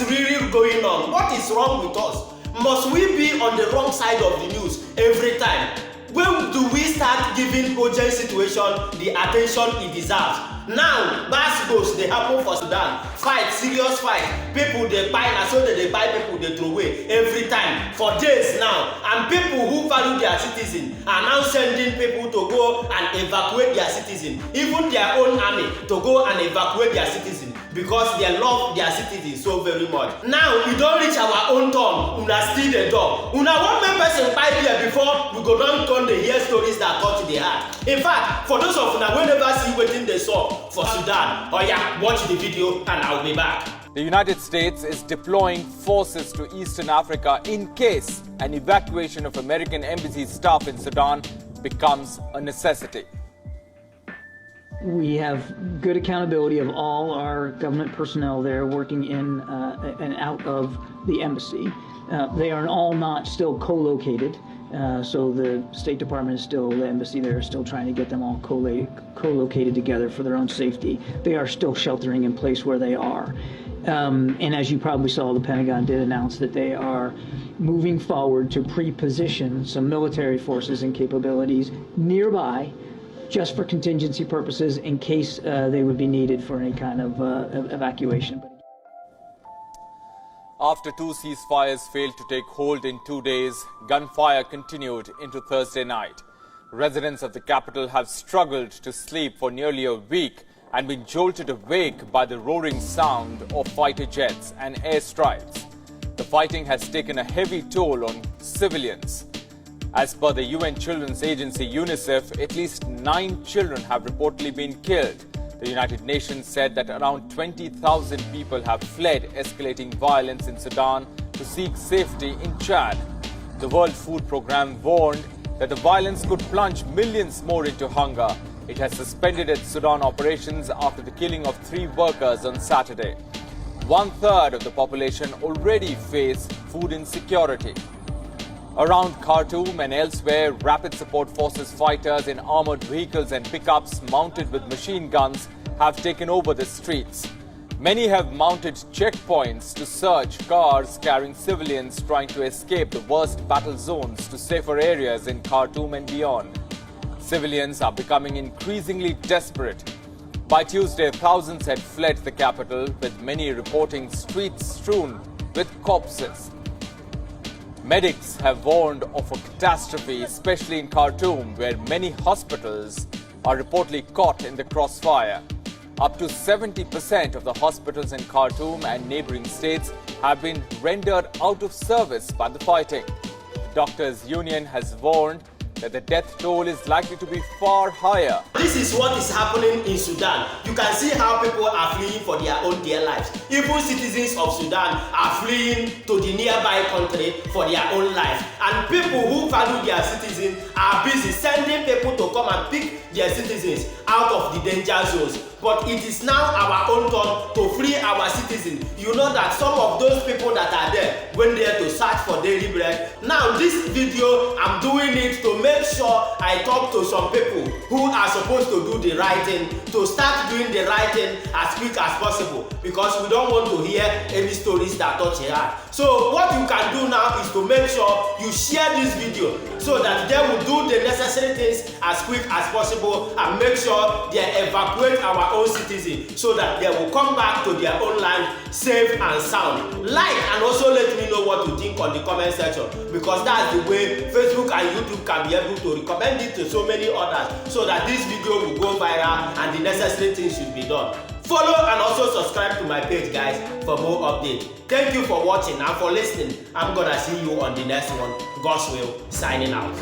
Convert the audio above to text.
is really going on? What is wrong with us? Must we be on the wrong side of the news every time? When do we start giving urgent situation the attention it deserves? Now, mass goes they happen for Sudan. Fight, serious fight. People they buy, and so they buy people they throw away every time for days now. And people who value their citizens are now sending people to go and evacuate their citizens, even their own army to go and evacuate their citizens because they love their citizens so very much. Now we don't reach our own turn. Una still the door. Una one main person buy here before we go down turn the hear stories that touch the heart. In fact, for those of una wey never see wetin they saw for Sudan, oh yeah, watch the video and I'll be back. The United States is deploying forces to Eastern Africa in case an evacuation of American embassy staff in Sudan becomes a necessity. We have good accountability of all our government personnel there working in and out of the embassy. They are all not still co-located, so the State Department is still, the embassy there is still trying to get them all co-located together for their own safety. They are still sheltering in place where they are. And as you probably saw, the Pentagon did announce that they are moving forward to pre-position some military forces and capabilities nearby just for contingency purposes in case they would be needed for any kind of evacuation. After two ceasefires failed to take hold in 2 days, gunfire continued into Thursday night. Residents of the capital have struggled to sleep for nearly a week and been jolted awake by the roaring sound of fighter jets and airstrikes. The fighting has taken a heavy toll on civilians. As per the UN Children's Agency UNICEF, at least 9 children have reportedly been killed. The United Nations said that around 20,000 people have fled escalating violence in Sudan to seek safety in Chad. The World Food Programme warned that the violence could plunge millions more into hunger. It has suspended its Sudan operations after the killing of 3 workers on Saturday. 1/3 of the population already face food insecurity. Around Khartoum and elsewhere, Rapid Support Forces fighters in armored vehicles and pickups mounted with machine guns have taken over the streets. Many have mounted checkpoints to search cars carrying civilians trying to escape the worst battle zones to safer areas in Khartoum and beyond. Civilians are becoming increasingly desperate. By Tuesday, thousands had fled the capital, with many reporting streets strewn with corpses. Medics have warned of a catastrophe, especially in Khartoum, where many hospitals are reportedly caught in the crossfire. Up to 70% of the hospitals in Khartoum and neighboring states have been rendered out of service by the fighting. The Doctors' Union has warned that the death toll is likely to be far higher. This is what is happening in Sudan. You can see how people are fleeing for their own dear lives. Even citizens of Sudan are fleeing to the nearby country for their own life. And people who value their citizens are busy sending people to come and pick their citizens out of the danger zones. But it is now our own turn to free our citizens. You know that some of those people that are there went there to search for daily bread. Now this video, I'm doing it to make sure I talk to some people who are supposed to do the right thing, to start doing the right thing as quick as possible, because we don't want to hear any stories that touch your heart. So what you can do now is to make sure you share this video so that they will do the necessary things as quick as possible and make sure they evacuate our own citizens so that they will come back to their own land safe and sound. Like and also let me know what you think on the comment section, because that's the way Facebook and YouTube can be able to recommend it to so many others so that this video will go viral and the necessary things should be done. Follow and also subscribe to my page, guys, for more updates. Thank you for watching and for listening. I'm gonna see you on the next one. God's will, signing out.